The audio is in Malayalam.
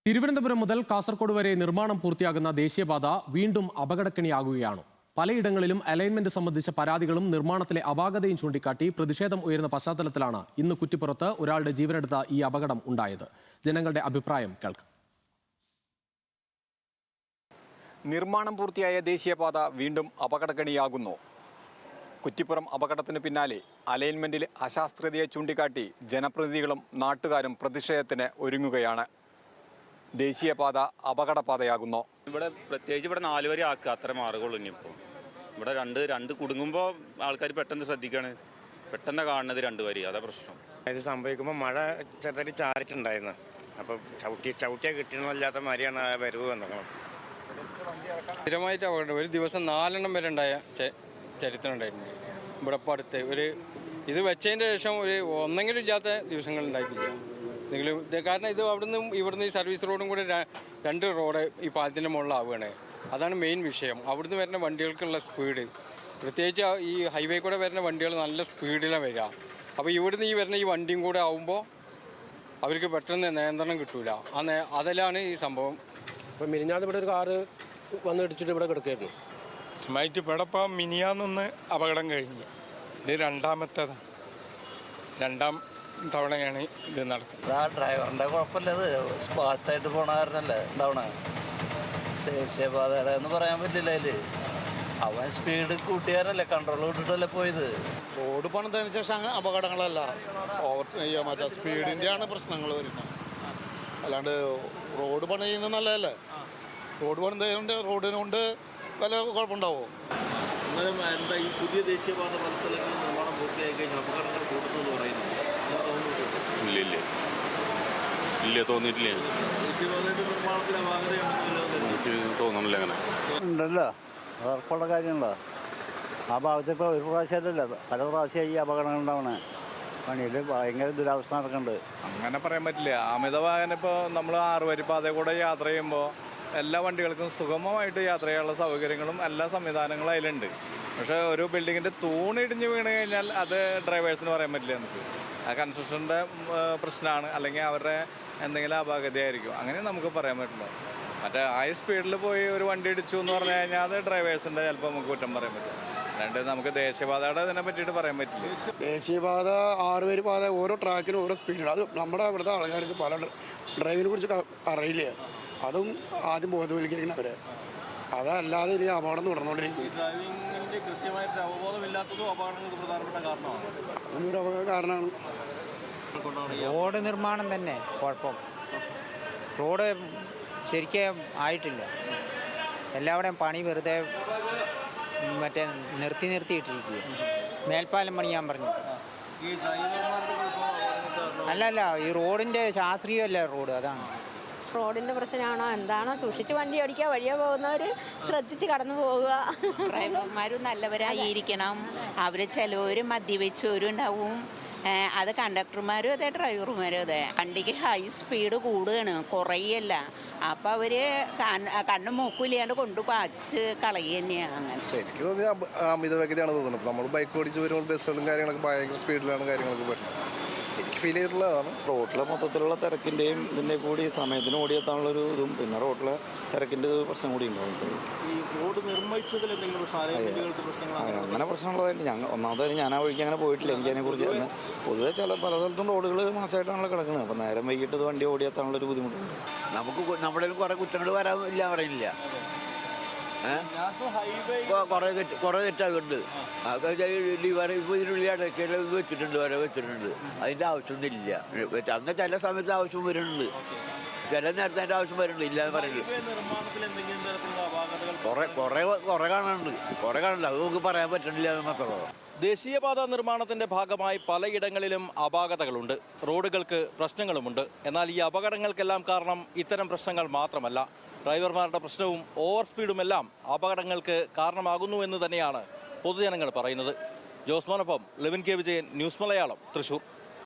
തിരുവനന്തപുരം മുതൽ കാസർഗോഡ് വരെ നിർമ്മാണം പൂർത്തിയാകുന്ന ദേശീയപാത വീണ്ടും അപകടക്കണിയാകുകയാണ്. പലയിടങ്ങളിലും അലൈൻമെന്റ് സംബന്ധിച്ച പരാതികളും നിർമ്മാണത്തിലെ അപാകതയും ചൂണ്ടിക്കാട്ടി പ്രതിഷേധം ഉയരുന്ന പശ്ചാത്തലത്തിലാണ് ഇന്ന് കുറ്റിപ്പുറത്ത് ഒരാളുടെ ജീവനെടുത്ത ഈ അപകടം ഉണ്ടായത്. ജനങ്ങളുടെ അഭിപ്രായം കേൾക്കാം. നിർമ്മാണം പൂർത്തിയായ ദേശീയപാത വീണ്ടും അപകടക്കണിയാകുന്നു. കുറ്റിപ്പുറം അപകടത്തിന് പിന്നാലെ അലൈൻമെന്റിൽ അശാസ്ത്രീയതയെ ചൂണ്ടിക്കാട്ടി ജനപ്രതിനിധികളും നാട്ടുകാരും പ്രതിഷേധത്തിന് ഒരുങ്ങുകയാണ്. ദേശീയപാത അപകടപാതയാകുന്നു. പ്രത്യേകിച്ച് ഇവിടെ 4 വരി ആക്കുക, അത്ര മാർഗമുള്ളൂ. ഇനിയിപ്പോൾ ഇവിടെ രണ്ട് കുടുങ്ങുമ്പോൾ ആൾക്കാർ പെട്ടെന്ന് ശ്രദ്ധിക്കുകയാണ്, പെട്ടെന്ന് കാണുന്നത് 2 വരി, അതാ പ്രശ്നം. ഇത് സംഭവിക്കുമ്പോൾ മഴ ചെറുതായിട്ട് ചാറിയിട്ടുണ്ടായിരുന്നു. അപ്പോൾ ചവിട്ടിയാൽ കിട്ടണമില്ലാത്ത മാതിരിയാണ് വരവ് വന്നത്. സ്ഥിരമായിട്ട് അപകടം ഒരു ദിവസം 4 എണ്ണം വരെ ഉണ്ടായ ചരിത്രം ഉണ്ടായിട്ടുണ്ട്. ഇവിടെ ഇപ്പോൾ അടുത്ത് ഇത് വെച്ചതിൻ്റെ ശേഷം ഒന്നെങ്കിലും ഇല്ലാത്ത ദിവസങ്ങൾ ഉണ്ടായിട്ടില്ല. കാരണം ഇത് ഇവിടുന്ന് ഈ സർവീസ് റോഡും കൂടെ 2 റോഡ് ഈ പാലത്തിൻ്റെ മുകളിലാവുകയാണ്. അതാണ് മെയിൻ വിഷയം. അവിടുന്ന് വരുന്ന വണ്ടികൾക്കുള്ള സ്പീഡ്, പ്രത്യേകിച്ച് ഈ ഹൈവേ കൂടെ വരുന്ന വണ്ടികൾ നല്ല സ്പീഡിലാണ് വരിക. അപ്പോൾ ഇവിടുന്ന് ഈ വരുന്ന ഈ വണ്ടിയും കൂടെ ആവുമ്പോൾ അവർക്ക് പെട്ടെന്ന് നിയന്ത്രണം കിട്ടൂല. അതിലാണ് ഈ സംഭവം. ഇപ്പം മിനിഞ്ഞാന്ന് ഇവിടെ ഒരു കാറ് വന്ന് ഇടിച്ചിട്ട് ഇവിടെ കിടക്കായിരുന്നു. സ്ഥിരമായിട്ട് ഇവിടെ ഇപ്പം മിനിയാന്നൊന്ന് അപകടം കഴിഞ്ഞ്, ഇത് രണ്ടാം തവണയാണ് ഇത് നടക്കുന്നത്. ആ ഡ്രൈവറിൻ്റെ കുഴപ്പമില്ല, ഇത് ഫാസ്റ്റായിട്ട് പോണ കാരണല്ലേ ഉണ്ടാവണ. ദേശീയപാതയുടെ എന്ന് പറയാൻ പറ്റില്ല. അതിൽ അവൻ സ്പീഡ് കൂട്ടിയാരല്ലേ, കൺട്രോൾ വിട്ടിട്ടല്ലേ പോയത്. റോഡ് പണിതതിന് ശേഷം അപകടങ്ങളല്ല, മറ്റേ സ്പീഡിൻ്റെയാണ് പ്രശ്നങ്ങൾ വരുന്നത്. അല്ലാണ്ട് റോഡ് പണി ചെയ്യുന്നത് നല്ലതല്ലേ. റോഡ് പണിതുകൊണ്ട് റോഡിനുകൊണ്ട് വല്ല കുഴപ്പമുണ്ടാവുമോ? എന്താ ഈ പുതിയ ദേശീയപാത പല സ്ഥലങ്ങളിൽ നിർമ്മാണം പൂർത്തിയായി കഴിഞ്ഞാൽ അപകടങ്ങൾ കൂടുന്നു പറയുന്നത്? ഇല്ല, തോന്നിയിട്ടില്ല. ദേശീയപാതയുടെ നിർമ്മാണത്തിൽ അപാകതയുണ്ടെന്നല്ലോ തോന്നുന്നില്ല. അങ്ങനെ ഉണ്ടല്ലോ, ഉറപ്പുള്ള കാര്യമുണ്ടോ? ആ ഭാഗത്ത് ഇപ്പോൾ ഒരു പ്രാവശ്യമല്ല, പല പ്രാവശ്യമായി ഈ അപകടങ്ങൾ ഉണ്ടാവണേ. പണിയിൽ ഭയങ്കര ദുരവസ്ഥ നടക്കുന്നുണ്ട്. അങ്ങനെ പറയാൻ പറ്റില്ല. അമിതവാഹനം ഇപ്പോൾ നമ്മൾ 6 വരി പാത കൂടെ യാത്ര ചെയ്യുമ്പോൾ എല്ലാ വണ്ടികൾക്കും സുഗമമായിട്ട് യാത്ര ചെയ്യാനുള്ള സൗകര്യങ്ങളും എല്ലാ സംവിധാനങ്ങളും അതിലുണ്ട്. പക്ഷേ ഒരു ബിൽഡിങ്ങിൻ്റെ തൂണിടിഞ്ഞ് വീണ് കഴിഞ്ഞാൽ അത് ഡ്രൈവേഴ്സിന് പറയാൻ പറ്റില്ല. നമുക്ക് ആ കൺസ്ട്രക്ഷൻ്റെ പ്രശ്നമാണ്, അല്ലെങ്കിൽ അവരുടെ എന്തെങ്കിലും അപാകതയായിരിക്കും. അങ്ങനെ നമുക്ക് പറയാൻ പറ്റില്ല. മറ്റേ ഹൈ സ്പീഡിൽ പോയി ഒരു വണ്ടി ഇടിച്ചു എന്ന് പറഞ്ഞു കഴിഞ്ഞാൽ അത് ഡ്രൈവേഴ്സിൻ്റെ ചിലപ്പോൾ നമുക്ക് കുറ്റം പറയാൻ പറ്റും. അല്ലാണ്ട് നമുക്ക് ദേശീയപാതയുടെ ഇതിനെ പറ്റിയിട്ട് പറയാൻ പറ്റില്ല. ദേശീയപാത 6 വരി പാത ഓരോ ട്രാക്കിനും ഓരോ സ്പീഡിലാണ്. അത് നമ്മുടെ ഇവിടുത്തെ ആൾക്കാർക്ക് പല ഡ്രൈവിനെ കുറിച്ച് അറിയില്ല. അതും ആദ്യം ബോധവൽക്കരിക്കണം അവരെ. അതല്ലാതെ ഇനി അപകടം തുടർന്നുകൊണ്ടിരിക്കും. ഡ്രൈവിങ്ങിൻ്റെ കൃത്യമായിട്ട് അവബോധമില്ലാത്തതും അപകടങ്ങൾക്ക് പ്രധാനപ്പെട്ട കാരണമാണ്. അതൊരു അപകട കാരണമാണ്. റോഡ് നിർമ്മാണം തന്നെ കുഴപ്പം. റോഡ് ശരിക്കും ആയിട്ടില്ല. എല്ലാവിടെയും പണി വെറുതെ മറ്റേ നിർത്തിയിട്ടിരിക്കുക. മേൽപ്പാലം പണിയാൻ പറഞ്ഞു. അല്ലല്ല, ഈ റോഡിൻ്റെ ശാസ്ത്രീയമല്ല റോഡ്, അതാണ്. റോഡിൻ്റെ പ്രശ്നമാണോ എന്താണോ, സൂക്ഷിച്ച് വണ്ടി ഓടിക്കുക, വഴിയെ പോകുന്നവർ ശ്രദ്ധിച്ച് കടന്നു പോവുക. ഡ്രൈവർമാരും നല്ലവരായിരിക്കണം. അവർ ചിലവർ മദ്യപിച്ചവരുണ്ടാവും. അത് കണ്ടക്ടർമാരും അതെ, ഡ്രൈവർമാരും അതെ. വണ്ടിക്ക് ഹൈ സ്പീഡ് കൂടുകയാണ്, കുറയല്ല. അപ്പോൾ അവർ കണ്ണും മൂക്കില്ലാണ്ട് കൊണ്ട് പാച്ച് കളയുക തന്നെയാണ്. അങ്ങനെ എനിക്ക് തോന്നി അമിതവേഗതയാണ് തോന്നുന്നത്. നമ്മൾ ബൈക്ക് ഓടിച്ച് വരുമ്പോൾ ബസ്സുകളും കാര്യങ്ങളൊക്കെ ഭയങ്കര സ്പീഡിലാണ് കാര്യങ്ങളൊക്കെ വരുന്നത്. എനിക്ക് ഫീൽ ചെയ്തിട്ടുള്ളതാണ്. റോഡിലെ മൊത്തത്തിലുള്ള തിരക്കിൻ്റെയും ഇതിൻ്റെ കൂടി സമയത്തിന് ഓടിയെത്താനുള്ളൊരു ഇതും, പിന്നെ റോഡിലെ തിരക്കിൻ്റെ പ്രശ്നം കൂടി ഉണ്ടാവും. ഈ റോഡ് നിർമ്മിച്ചതിൽ എന്തെങ്കിലും അങ്ങനെ പ്രശ്നമുള്ളതായിട്ട് ഒന്നാമതായിട്ട് ഞാൻ ആ വഴിക്ക് അങ്ങനെ പോയിട്ടില്ല. എനിക്കതിനെക്കുറിച്ച് പൊതുവെ പല സ്ഥലത്തും റോഡുകൾ മാസമായിട്ടാണല്ലോ കിടക്കുന്നത്. അപ്പോൾ നേരം വൈകിട്ട് ഇത് വണ്ടി ഓടിയെത്താനുള്ളൊരു ബുദ്ധിമുട്ടുണ്ട്. നമുക്ക് നമ്മുടെ കുറേ കുറ്റങ്ങൾ വരാനില്ല പറയുന്നില്ല. കുറേ തെറ്റാകുന്നുണ്ട്. അതൊക്കെ ഇപ്പോൾ ഇതിനുള്ളിൽ അടയ്ക്കെല്ലാം വെച്ചിട്ടുണ്ട്, അതിൻ്റെ ആവശ്യമൊന്നുമില്ല. അങ്ങനെ ചില സമയത്ത് ആവശ്യം വരുന്നുണ്ട്, ചില നേരത്തെ അതിൻ്റെ ആവശ്യം വരുന്നുണ്ട്. ഇല്ലാന്ന് പറയുന്നത് കുറേ കാണുന്നുണ്ട്. അത് നമുക്ക് പറയാൻ പറ്റണില്ല എന്ന് മാത്രമേ. ദേശീയപാത നിർമ്മാണത്തിന്റെ ഭാഗമായി പലയിടങ്ങളിലും അപാകതകളുണ്ട്, റോഡുകൾക്ക് പ്രശ്നങ്ങളുമുണ്ട്. എന്നാൽ ഈ അപകടങ്ങൾക്കെല്ലാം കാരണം ഇത്തരം പ്രശ്നങ്ങൾ മാത്രമല്ല. ഡ്രൈവർമാരുടെ പ്രശ്നവും ഓവർ സ്പീഡുമെല്ലാം അപകടങ്ങൾക്ക് കാരണമാകുന്നു എന്ന് തന്നെയാണ് പൊതുജനങ്ങൾ പറയുന്നത്. ജോസ്മോനൊപ്പം ലെവിൻ കെ വിജയൻ, ന്യൂസ് മലയാളം, തൃശ്ശൂർ.